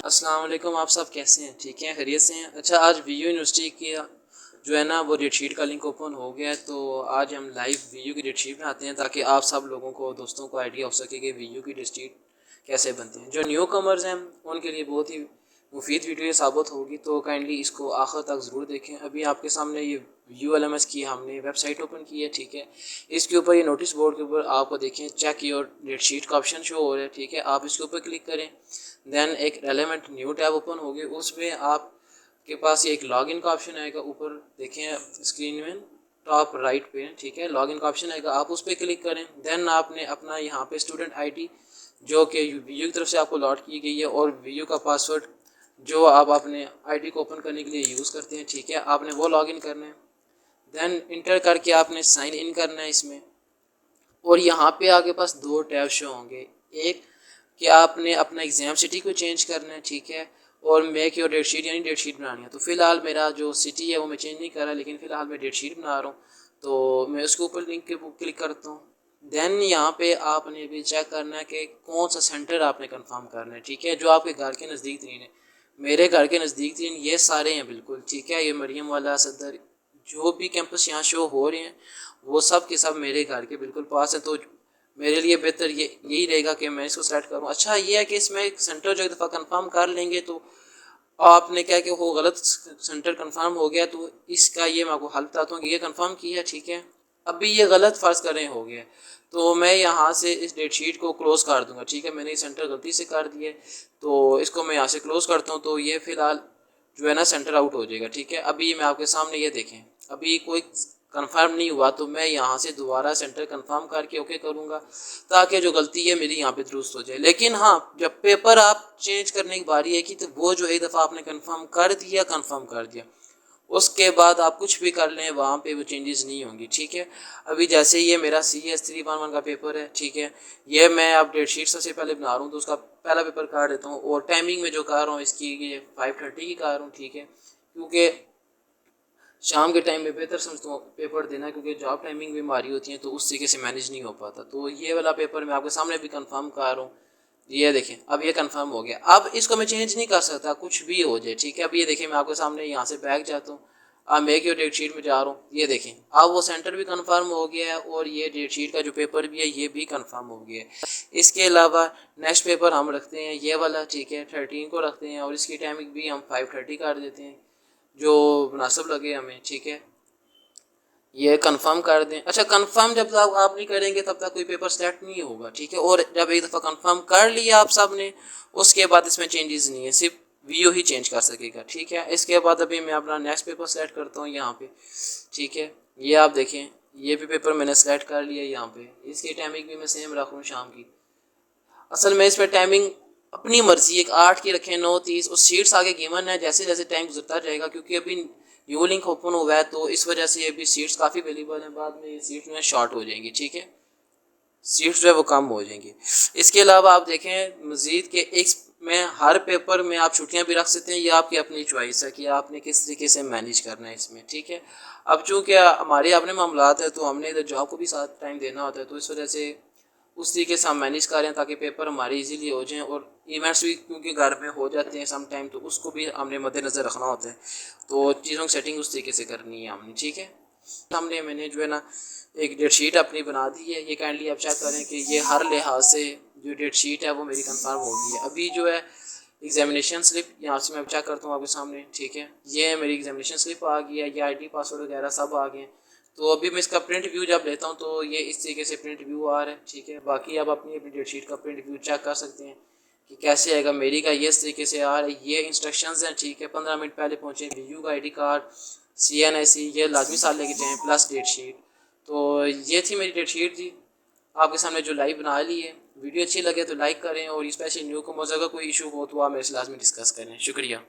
अस्सलाम वालेकुम। आप सब कैसे हैं? ठीक हैं, खैरियत से हैं? अच्छा, आज वीयू यूनिवर्सिटी की जो है ना वो डेट शीट का लिंक ओपन हो गया है, तो आज हम लाइव वीयू की डेट शीट बनाते हैं ताकि आप सब लोगों को, दोस्तों को आइडिया हो सके कि वीयू की डेट शीट कैसे बनती हैं। जो न्यू कमर्स हैं उनके लिए बहुत ही मुफीद वीडियो साबित होगी, तो काइंडली इसको आखिर तक ज़रूर देखें। अभी आपके सामने ये ULMS की हमने वेबसाइट ओपन की है, ठीक है। इसके ऊपर ये नोटिस बोर्ड के ऊपर आपको देखें चेक योर डेट शीट का ऑप्शन शो हो रहा है, ठीक है। आप इसके ऊपर क्लिक करें, देन एक रेलेवेंट न्यू टैब ओपन होगी, उसमें आपके पास ये एक लॉगिन का ऑप्शन आएगा। ऊपर देखें स्क्रीन में टॉप राइट पे, ठीक है, लॉगिन का ऑप्शन आएगा, आप उस पर क्लिक करें। देन आपने अपना यहाँ पे स्टूडेंट आईडी जो कि वीयू की तरफ से आपको लॉट की गई है, और वीयू का पासवर्ड जो आप अपने आईडी को ओपन करने के लिए यूज़ करते हैं, ठीक है, आपने वो लॉगिन करना है। देन इंटर करके आपने साइन इन करना है इसमें, और यहाँ पे आपके पास दो टैब शो होंगे। एक कि आपने अपना एग्ज़ाम सिटी को चेंज करना है, ठीक है, और मेक योर डेट शीट यानी डेट शीट बनानी है। तो फ़िलहाल मेरा जो सिटी है वो मैं चेंज नहीं कर रहा, लेकिन फ़िलहाल मैं डेट शीट बना रहा हूँ, तो मैं उसके ऊपर लिंक के क्लिक करता हूँ। देन यहाँ पे आपने भी चेक करना है कि कौन सा सेंटर आपने कंफर्म करना है, ठीक है, जो आपके घर के नज़दीक तरीन है। मेरे घर के नज़दीक तरीन ये सारे हैं बिल्कुल, ठीक है। ये मरियम वाला, सदर, जो भी कैंपस यहाँ शो हो रहे हैं वो सब के सब मेरे घर के बिल्कुल पास है, तो मेरे लिए बेहतर यही रहेगा कि मैं इसको सेलेक्ट करूँ। अच्छा ये है कि इसमें सेंटर जो एक दफ़ा कंफर्म कर लेंगे तो आपने क्या कि वो गलत सेंटर कंफर्म हो गया, तो इसका ये मैं आपको हल बताता हूँ कि ये कंफर्म किया, ठीक है। अभी ये गलत फ़र्ज़ करें हो गया, तो मैं यहाँ से इस डेट शीट को क्लोज़ कर दूँगा, ठीक है। मैंने ये सेंटर गलती से कर दिए, तो इसको मैं यहाँ से क्लोज़ करता हूँ, तो ये फ़िलहाल जो है ना सेंटर आउट हो जाएगा, ठीक है। अभी मैं आपके सामने ये देखें, अभी कोई कंफर्म नहीं हुआ, तो मैं यहाँ से दोबारा सेंटर कंफर्म करके ओके करूँगा, ताकि जो गलती है मेरी यहाँ पे दुरुस्त हो जाए। लेकिन हाँ, जब पेपर आप चेंज करने की बारी है कि तो वो जो एक दफ़ा आपने कंफर्म कर दिया, उसके बाद आप कुछ भी कर लें वहाँ पे वो चेंजेस नहीं होंगी, ठीक है। अभी जैसे ये मेरा CS 311 का पेपर है, ठीक है, ये मैं अब डेट शीट सबसे पहले बना रहा हूँ, तो उसका पहला पेपर काट देता हूँ, और टाइमिंग में जो कर रहा हूँ इसकी ये 5:30 की कर रहा हूँ, ठीक है, क्योंकि शाम के टाइम में बेहतर समझता हूँ पेपर देना, क्योंकि जॉब टाइमिंग भी हमारी होती है तो उस तरीके से मैनेज नहीं हो पाता। तो ये वाला पेपर मैं आपके सामने भी कंफर्म कर रहा हूँ, ये देखें अब ये कंफर्म हो गया। अब इसको मैं चेंज नहीं कर सकता, कुछ भी हो जाए, ठीक है। अब ये देखें मैं आपके सामने यहाँ से बैक जाता हूँ, अब मेक योर डेट शीट में जा रहा हूँ, ये देखें अब वो सेंटर भी कंफर्म हो गया है, और ये डेट शीट का जो पेपर भी है ये भी कंफर्म हो गया है। इसके अलावा नेक्स्ट पेपर हम रखते हैं ये वाला, ठीक है, 13 को रखते हैं, और इसकी टाइमिंग भी हम 5:30 कर देते हैं, जो मुनासिब लगे हमें, ठीक है। ये कंफर्म कर दें। अच्छा, कंफर्म जब तक आप नहीं करेंगे तब तक कोई पेपर सेलेक्ट नहीं होगा, ठीक है। और जब एक दफ़ा कंफर्म कर लिया आप सब ने, उसके बाद इसमें चेंजेस नहीं है, सिर्फ वीओ ही चेंज कर सकेगा, ठीक है। इसके बाद अभी मैं अपना नेक्स्ट पेपर सेलेक्ट करता हूँ यहाँ पे, ठीक है। ये आप देखें, ये भी पेपर मैंने सेलेक्ट कर लिया यहाँ पे, इसकी टाइमिंग भी मैं सेम रख रहा हूँ शाम की। असल में इसमें टाइमिंग अपनी मर्जी, एक 8 की रखें, 9:30, और सीट्स आगे गिवन है, जैसे जैसे टाइम गुजरता जाएगा, क्योंकि अभी न्यू लिंक ओपन हुआ है तो इस वजह से अभी सीट्स काफ़ी अवेलेबल हैं, बाद में ये सीट्स में शॉर्ट हो जाएंगी, ठीक है, सीट्स जो है वो कम हो जाएंगी। इसके अलावा आप देखें मज़ीद के एक में हर पेपर में आप छुट्टियां भी रख सकते हैं, ये आपकी अपनी चॉइस है कि आपने किस तरीके से मैनेज करना है इसमें, ठीक है। अब चूँकि हमारे अपने मामलात है तो हमने इधर जॉब को भी साथ टाइम देना होता है, तो इस वजह से उस तरीके से हम मैनेज कर रहे हैं ताकि पेपर हमारे इजीली हो जाएं, और इवेंट्स भी क्योंकि घर में हो जाते हैं सम टाइम, तो उसको भी हमने मद्देनज़र रखना होता है, तो चीज़ों की सेटिंग उस तरीके से करनी है हमने, ठीक है। हमने मैंने जो है ना एक डेट शीट अपनी बना दी है, ये काइंडली आप चेक करें कि ये हर लिहाज से जो डेट शीट है वो मेरी कंफर्म हो गई है। अभी जो है एग्जामिनेशन स्लिप यहाँ से मैं चेक करता हूँ आपके सामने, ठीक है, ये मेरी एग्जामिनेशन स्लिप आ गई है, ये ID पासवर्ड वगैरह सब आ गए हैं। तो अभी मैं इसका प्रिंट व्यू जब लेता हूँ तो ये इस तरीके से प्रिंट व्यू आ रहा है, ठीक है। बाकी आप अपनी अपनी डेट शीट का प्रिंट व्यू चेक कर सकते हैं कि कैसे आएगा। मेरी का ये इस तरीके से आ रहा है, ये इंस्ट्रक्शंस हैं, ठीक है। 15 मिनट पहले पहुँचे, वीयू का ID कार्ड, CNIC ये लाजमी साथ लेके जाएँ, प्लस डेट शीट। तो ये थी मेरी डेट शीट थी आपके सामने जो लाइव बना ली है। वीडियो अच्छी लगे तो लाइक करें, और स्पेशली न्यू को मज़ा का कोई इशू हो तो आप मेरे से लाजमी डिस्कस करें। शुक्रिया।